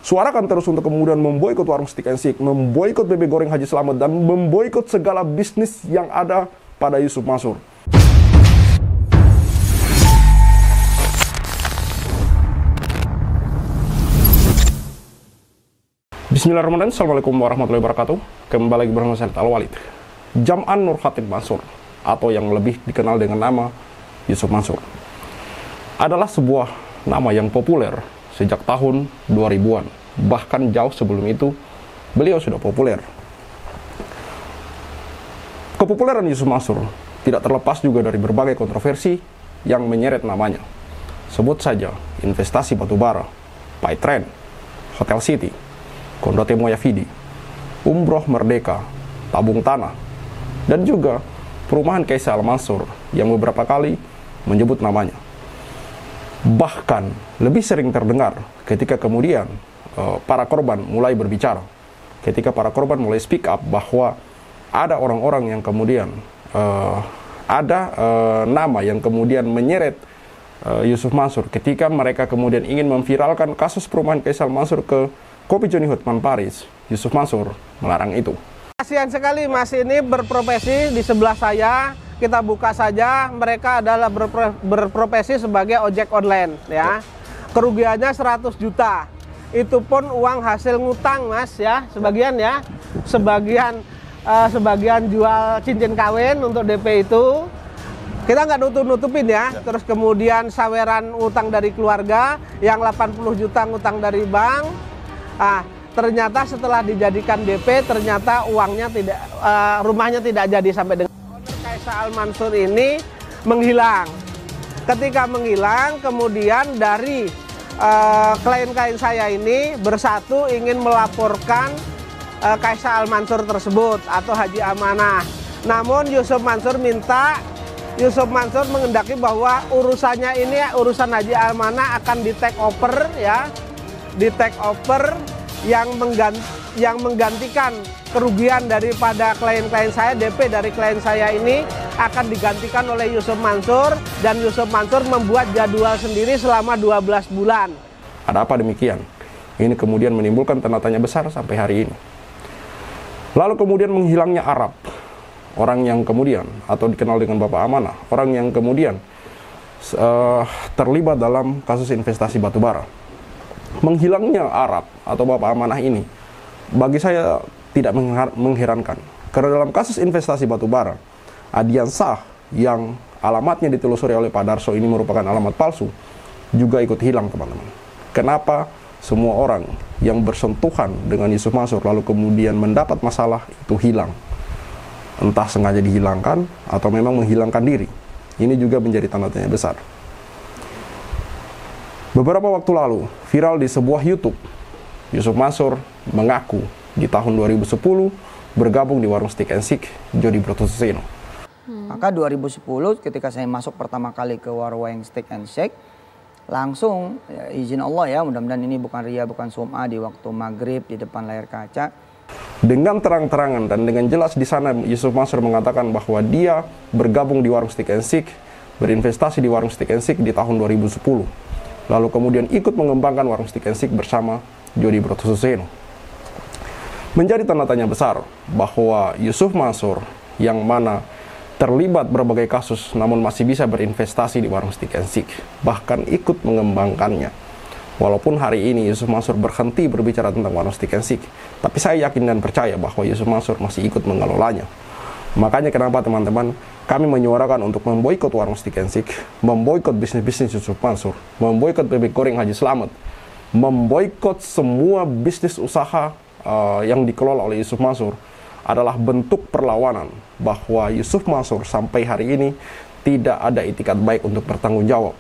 suarakan terus untuk kemudian memboikot warung Stick and Shake, memboikot bebek goreng Haji Slamet, dan memboikot segala bisnis yang ada pada Yusuf Mansur. Bismillahirrahmanirrahim. Assalamualaikum warahmatullahi wabarakatuh. Kembali lagi bersama saya Al-Walid. Jam'an Nur Khatib Mansur, atau yang lebih dikenal dengan nama Yusuf Mansur, adalah sebuah nama yang populer sejak tahun 2000-an. Bahkan jauh sebelum itu, beliau sudah populer. Kepopuleran Yusuf Mansur tidak terlepas juga dari berbagai kontroversi yang menyeret namanya. Sebut saja investasi batubara, Paytrend, Hotel City, Kondote Moyavidi, Umroh Merdeka, Tabung Tanah, dan juga perumahan Kaisal Mansur yang beberapa kali menyebut namanya. Bahkan lebih sering terdengar ketika kemudian para korban mulai berbicara, ketika para korban mulai speak up bahwa ada orang-orang yang kemudian ada nama yang kemudian menyeret Yusuf Mansur ketika mereka kemudian ingin memviralkan kasus perumahan Kaisal Mansur ke Kopi Joni Hotman Paris. Yusuf Mansur melarang itu. Kasihan sekali Mas ini berprofesi di sebelah saya. Kita buka saja, mereka adalah berprofesi sebagai ojek online ya. Kerugiannya 100 juta. Itu pun uang hasil ngutang Mas ya, sebagian ya. Sebagian jual cincin kawin untuk DP itu. Kita nggak nutupin ya. Terus kemudian saweran utang dari keluarga, yang 80 juta ngutang dari bank. Ternyata setelah dijadikan DP, ternyata uangnya tidak, rumahnya tidak jadi sampai dengan Kaisal Mansur ini menghilang. Ketika menghilang, kemudian dari klien-klien saya ini bersatu ingin melaporkan Kaisal Mansur tersebut atau Haji Amanah. Namun Yusuf Mansur mengendaki bahwa urusannya ini, urusan Haji Amanah akan di take over ya, di take over yang menggantikan kerugian daripada klien-klien saya, DP dari klien saya ini akan digantikan oleh Yusuf Mansur, dan Yusuf Mansur membuat jadwal sendiri selama 12 bulan. Ada apa demikian? Ini kemudian menimbulkan tanda tanya besar sampai hari ini. Lalu kemudian menghilangnya Arab, orang yang kemudian, atau dikenal dengan Bapak Amanah, orang yang kemudian terlibat dalam kasus investasi batubara. Menghilangnya Arab atau Bapak Amanah ini bagi saya tidak mengherankan, karena dalam kasus investasi batubara, Adian Shah yang alamatnya ditelusuri oleh Pak Darso ini merupakan alamat palsu juga ikut hilang, teman-teman. Kenapa semua orang yang bersentuhan dengan Yusuf Mansur lalu kemudian mendapat masalah itu hilang? Entah sengaja dihilangkan atau memang menghilangkan diri. Ini juga menjadi tanda tanya besar. Beberapa waktu lalu, viral di sebuah YouTube, Yusuf Mansur mengaku di tahun 2010 bergabung di warung Stick and Shake Jody Brotoseno. Maka 2010 ketika saya masuk pertama kali ke warung Stick and Shake, langsung ya, izin Allah ya, mudah-mudahan ini bukan ria, bukan sum'ah, di waktu maghrib di depan layar kaca. Dengan terang-terangan dan dengan jelas di sana Yusuf Mansur mengatakan bahwa dia bergabung di warung Stick and Shake, berinvestasi di warung Stick and Shake di tahun 2010. Lalu kemudian ikut mengembangkan warung Stick and Shake bersama Jody Brotoseno. Menjadi tanda tanya besar bahwa Yusuf Mansur yang mana terlibat berbagai kasus namun masih bisa berinvestasi di warung Stick and Shake, bahkan ikut mengembangkannya. Walaupun hari ini Yusuf Mansur berhenti berbicara tentang warung Stick and Shake, tapi saya yakin dan percaya bahwa Yusuf Mansur masih ikut mengelolanya. Makanya kenapa teman-teman, kami menyuarakan untuk memboikot warung Stick and Shake, memboikot bisnis-bisnis Yusuf Mansur, memboikot bebek goreng Haji Slamet, memboikot semua bisnis usaha yang dikelola oleh Yusuf Mansur adalah bentuk perlawanan bahwa Yusuf Mansur sampai hari ini tidak ada itikat baik untuk bertanggung jawab.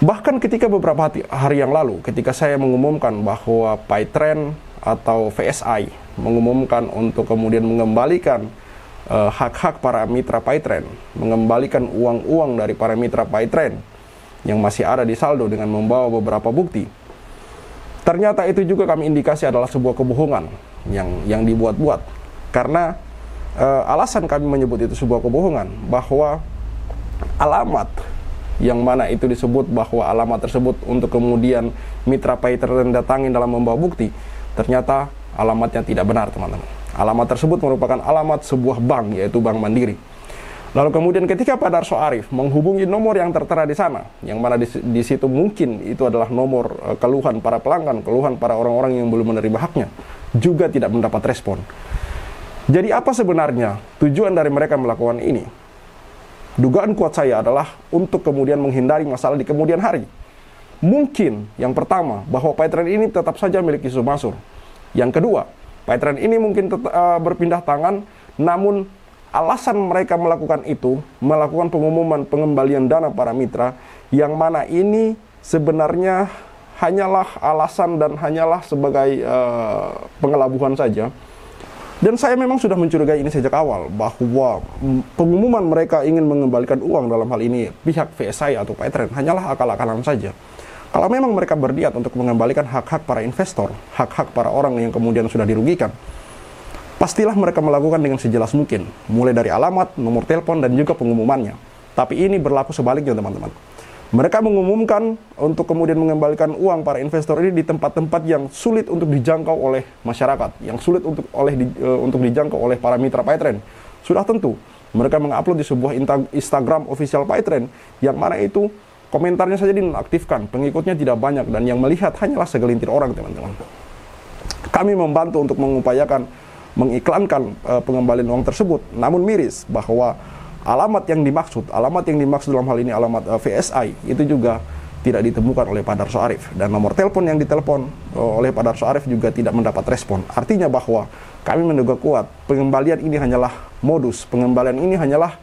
Bahkan ketika beberapa hari yang lalu, ketika saya mengumumkan bahwa Paytrend atau VSI mengumumkan untuk kemudian mengembalikan hak-hak para mitra Paytrend, mengembalikan uang-uang dari para mitra Paytrend yang masih ada di saldo dengan membawa beberapa bukti. Ternyata itu juga kami indikasi adalah sebuah kebohongan yang dibuat-buat. Karena alasan kami menyebut itu sebuah kebohongan, bahwa alamat yang mana itu disebut bahwa alamat tersebut untuk kemudian mitra Paytrend datangin dalam membawa bukti, ternyata alamatnya tidak benar, teman-teman. Alamat tersebut merupakan alamat sebuah bank, yaitu Bank Mandiri. Lalu kemudian ketika Pak Darso Arif menghubungi nomor yang tertera di sana, yang mana di situ mungkin itu adalah nomor keluhan para pelanggan, keluhan para orang-orang yang belum menerima haknya, juga tidak mendapat respon. Jadi apa sebenarnya tujuan dari mereka melakukan ini? Dugaan kuat saya adalah untuk kemudian menghindari masalah di kemudian hari. Mungkin yang pertama, bahwa Paytrend ini tetap saja milik Yusuf Mansur. Yang kedua, Paytrend ini mungkin berpindah tangan, namun alasan mereka melakukan itu, melakukan pengumuman pengembalian dana para mitra, yang mana ini sebenarnya hanyalah alasan dan hanyalah sebagai pengelabuhan saja. Dan saya memang sudah mencurigai ini sejak awal, bahwa pengumuman mereka ingin mengembalikan uang dalam hal ini pihak VSI atau Paytrend hanyalah akal-akalan saja. Kalau memang mereka berniat untuk mengembalikan hak-hak para investor, hak-hak para orang yang kemudian sudah dirugikan, pastilah mereka melakukan dengan sejelas mungkin, mulai dari alamat, nomor telepon, dan juga pengumumannya. Tapi ini berlaku sebaliknya, teman-teman. Mereka mengumumkan untuk kemudian mengembalikan uang para investor ini di tempat-tempat yang sulit untuk dijangkau oleh masyarakat, yang sulit untuk dijangkau oleh para mitra Paytrend. Sudah tentu, mereka mengupload di sebuah Instagram official Paytrend, yang mana itu komentarnya saja dinonaktifkan, pengikutnya tidak banyak, dan yang melihat hanyalah segelintir orang, teman-teman. Kami membantu untuk mengupayakan mengiklankan pengembalian uang tersebut, namun miris bahwa alamat yang dimaksud dalam hal ini alamat VSI, itu juga tidak ditemukan oleh Pak Darso Arif. Dan nomor telepon yang ditelepon oleh Pak Darso Arif juga tidak mendapat respon. Artinya bahwa kami menduga kuat pengembalian ini hanyalah modus, pengembalian ini hanyalah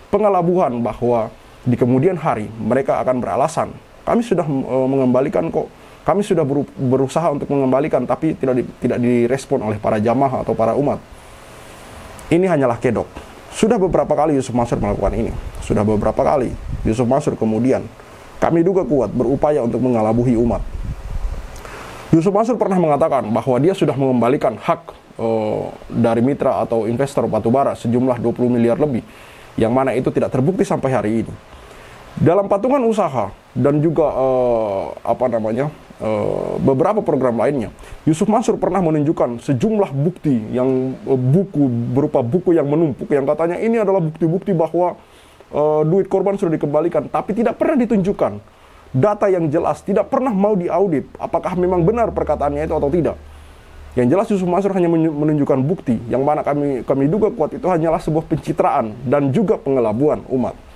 pengelabuhan, bahwa di kemudian hari mereka akan beralasan, kami sudah mengembalikan kok, kami sudah berusaha untuk mengembalikan, tapi tidak direspon oleh para jamaah atau para umat. Ini hanyalah kedok. Sudah beberapa kali Yusuf Mansur melakukan ini. Sudah beberapa kali Yusuf Mansur kemudian, kami duga kuat, berupaya untuk mengelabuhi umat. Yusuf Mansur pernah mengatakan bahwa dia sudah mengembalikan hak dari mitra atau investor batubara sejumlah 20 miliar lebih, yang mana itu tidak terbukti sampai hari ini. Dalam patungan usaha dan juga beberapa program lainnya, Yusuf Mansur pernah menunjukkan sejumlah bukti yang berupa buku yang menumpuk, yang katanya ini adalah bukti-bukti bahwa duit korban sudah dikembalikan, tapi tidak pernah ditunjukkan data yang jelas, tidak pernah mau diaudit apakah memang benar perkataannya itu atau tidak. Yang jelas Yusuf Mansur hanya menunjukkan bukti, yang mana kami duga kuat itu hanyalah sebuah pencitraan dan juga pengelabuan umat.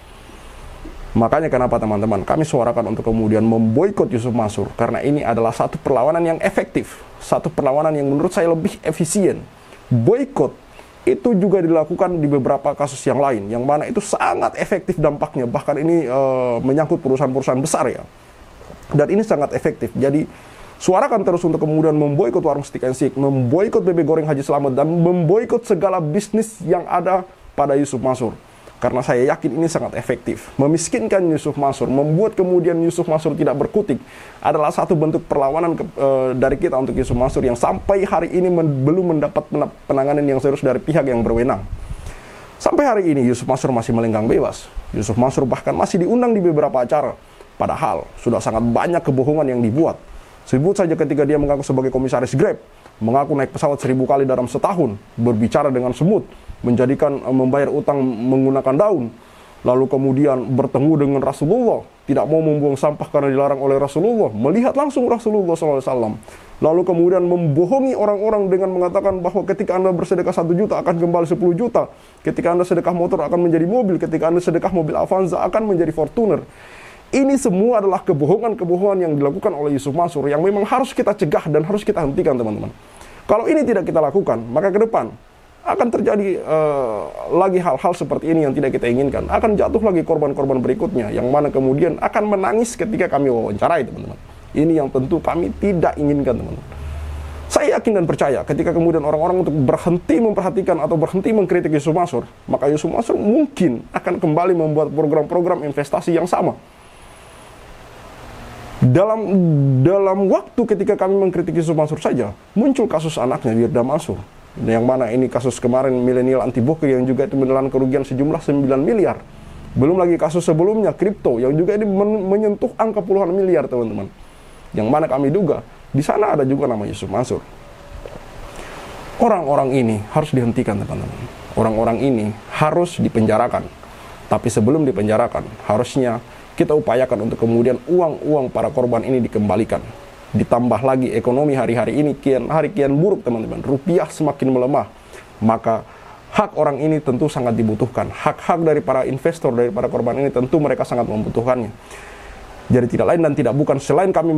Makanya kenapa, teman-teman, kami suarakan untuk kemudian memboikot Yusuf Mansur, karena ini adalah satu perlawanan yang efektif, satu perlawanan yang menurut saya lebih efisien. Boikot itu juga dilakukan di beberapa kasus yang lain, yang mana itu sangat efektif dampaknya, bahkan ini menyangkut perusahaan-perusahaan besar ya. Dan ini sangat efektif. Jadi suarakan terus untuk kemudian memboikot Warung Steak and Shake, memboikot bebek goreng Haji Slamet, dan memboikot segala bisnis yang ada pada Yusuf Mansur. Karena saya yakin ini sangat efektif. Memiskinkan Yusuf Mansur, membuat kemudian Yusuf Mansur tidak berkutik, adalah satu bentuk perlawanan dari kita untuk Yusuf Mansur, yang sampai hari ini belum mendapat penanganan yang serius dari pihak yang berwenang. Sampai hari ini Yusuf Mansur masih melenggang bebas. Yusuf Mansur bahkan masih diundang di beberapa acara. Padahal sudah sangat banyak kebohongan yang dibuat. Sebut saja ketika dia mengaku sebagai komisaris Grab, mengaku naik pesawat 1000 kali dalam setahun, berbicara dengan semut, membayar utang menggunakan daun, lalu kemudian bertemu dengan Rasulullah, tidak mau membuang sampah karena dilarang oleh Rasulullah, melihat langsung Rasulullah SAW, lalu kemudian membohongi orang-orang dengan mengatakan bahwa ketika Anda bersedekah 1 juta akan kembali 10 juta, ketika Anda sedekah motor akan menjadi mobil, ketika Anda sedekah mobil Avanza akan menjadi Fortuner. Ini semua adalah kebohongan-kebohongan yang dilakukan oleh Yusuf Mansur, yang memang harus kita cegah dan harus kita hentikan, teman-teman. Kalau ini tidak kita lakukan, maka ke depan akan terjadi lagi hal-hal seperti ini yang tidak kita inginkan. Akan jatuh lagi korban-korban berikutnya, yang mana kemudian akan menangis ketika kami wawancarai, teman-teman. Ini yang tentu kami tidak inginkan, teman-teman. Saya yakin dan percaya ketika kemudian orang-orang untuk berhenti memperhatikan atau berhenti mengkritik Yusuf Mansur, maka Yusuf Mansur mungkin akan kembali membuat program-program investasi yang sama. Dalam waktu ketika kami mengkritik Yusuf Mansur saja, muncul kasus anaknya, Wirda Mansur, yang mana ini kasus kemarin milenial anti bokeh, yang juga itu menelan kerugian sejumlah 9 miliar. Belum lagi kasus sebelumnya, kripto, yang juga ini menyentuh angka puluhan miliar, teman-teman. Yang mana kami duga, di sana ada juga nama Yusuf Mansur. Orang-orang ini harus dihentikan, teman-teman. Orang-orang ini harus dipenjarakan. Tapi sebelum dipenjarakan, harusnya kita upayakan untuk kemudian uang-uang para korban ini dikembalikan. Ditambah lagi ekonomi hari-hari ini kian buruk, teman-teman. Rupiah semakin melemah. Maka hak orang ini tentu sangat dibutuhkan. Hak-hak dari para investor, dari para korban ini tentu mereka sangat membutuhkannya. Jadi tidak lain dan tidak bukan selain kami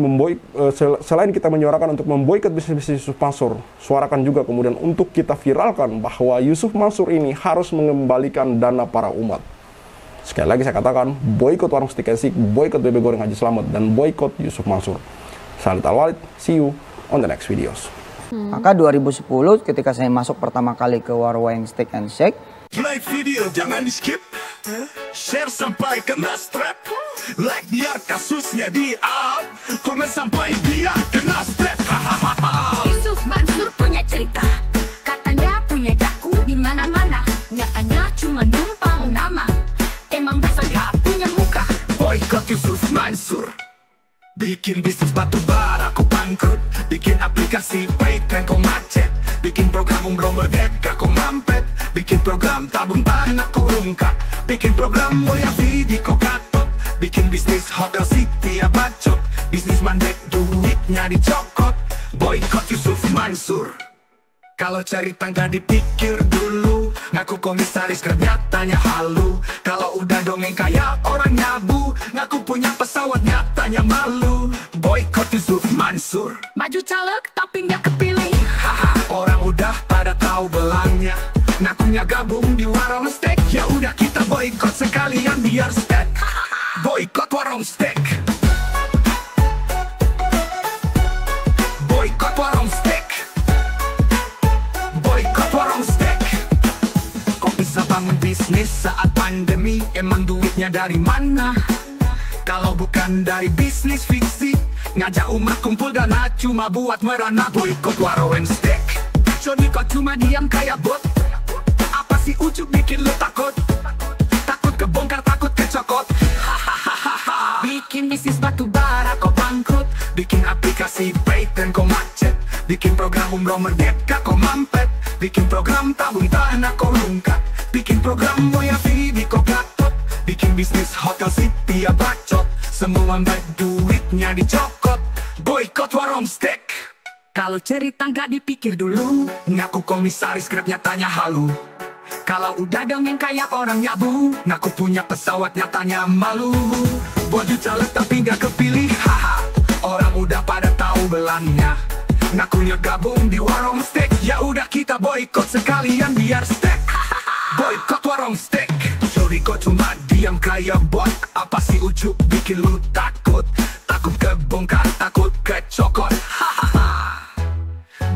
selain kita menyuarakan untuk memboikot bisnis-bisnis Yusuf Mansur, suarakan juga kemudian untuk kita viralkan bahwa Yusuf Mansur ini harus mengembalikan dana para umat. Sekali lagi saya katakan, boikot warung steak and shake, boikot bebek goreng Haji Slamet, dan boikot Yusuf Mansur. Khalid Al-Walid, see you on the next videos. Maka 2010 ketika saya masuk pertama kali ke warung steak and shake, like video jangan di skip, share sampai kena strap, like biar kasusnya di up, komen sampai dia kena strap. Yusuf Mansur punya cerita, katanya punya daku di mana-mana, nyatanya cuma numpang nama, emang dasar gak punya muka. Boykot Yusuf Mansur, bikin bisnis batu bara kau bangkrut, bikin aplikasi Paytran kau macet, bikin program umroh merdeka kau mampet, bikin program tabung tanah kau rungkat, bikin program mulia video kau katot, bikin bisnis hotel city ya bacot, bisnis mandek duitnya dicokot. Boykot Yusuf Mansur. Kalau cari tangga dipikir dulu, ngaku komisaris nyatanya halu. Kalau udah dongeng kayak orang nyabu, ngaku punya pesawat nyatanya malu. Boykot Yusuf Mansur. Maju caleg tapi nggak kepilih. Haha, orang udah pada tahu belangnya, ngakunya gabung di warung steak. Ya udah kita boykot sekalian biar steak. Boykot warung steak. Boykot warung steak. Boykot warung steak. Kok bisa bangun bisnis saat pandemi? Emang duitnya dari mana? Kalau bukan dari bisnis fiksi, ngajak umat kumpul dana cuma buat merana. Boykot warung steak. Jadi kok cuma diam kayak bot? Apa sih ujuk bikin lu takut? Takut kebongkar, takut kecokot. Bikin bisnis batu bara kau bangkrut, Bikin aplikasi Paytran kau macet, bikin program umroh merdeka kau mampet, bikin program tabung tanah kau rungkat, bikin program moya video kau gatot, bikin bisnis hotel city ya bacot, semua baik duitnya dicokot. Boykot warung steak. Kalau cerita nggak dipikir dulu, ngaku komisaris Grab nyatanya halu. Kalau udah dongeng kayak orang nyabu, ngaku punya pesawat nyatanya malu. Baju caleg tapi nggak kepilih, haha. Orang udah pada tahu belangnya, ngakunya gabung di warung steak. Ya udah kita boykot sekalian biar steak. Boykot warung steak. Sorry kok cuma diam kayak bot? Apa sih ujuk bikin lu takut? Takut kebongkar, takut kecokot.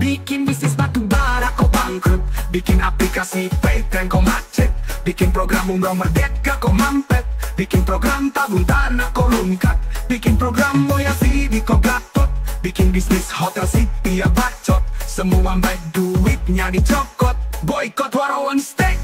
Bikin bisnis batu bara kau bangkrut, bikin aplikasi Paytran kau macet, bikin program umroh merdeka kau mampet, bikin program tabung tanah kau rungkat, bikin program moya video kau gatot, bikin bisnis hotel city ya bacot, semua baik duitnya dicokot. Boykot warung steak.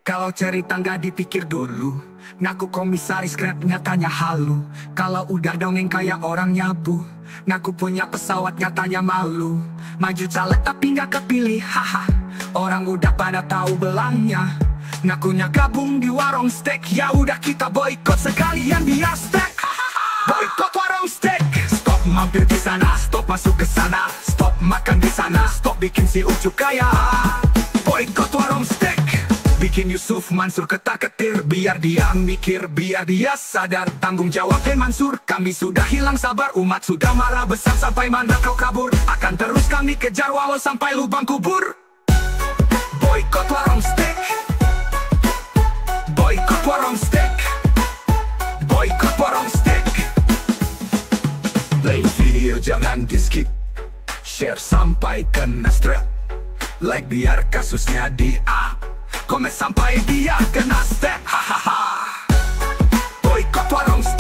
Kalau cerita nggak dipikir dulu, ngaku komisaris Grab nyatanya halu. Kalau udah dongeng kayak orang nyabu, ngaku punya pesawat nyatanya malu. Maju caleg tapi nggak kepilih, haha. Orang udah pada tahu belangnya, ngakunya gabung di warung steak. Ya udah kita boykot sekalian biar steak. Boykot warung steak. Stop mampir di sana, stop masuk ke sana, stop makan di sana, stop bikin si ujuk kaya. Boykot warung steak. Bikin Yusuf Mansur ketar-ketir, biar dia mikir, biar dia sadar tanggung jawab. Mansur, kami sudah hilang sabar, umat sudah marah besar. Sampai mana kau kabur, akan terus kami kejar walau sampai lubang kubur. Boykot warung steak. Boykot warung steak. Boykot warung steak. Play video jangan di skip, share sampai kena strap, like biar kasusnya di up, komen sampai dia kena step. Hahaha. Boykot warung steak.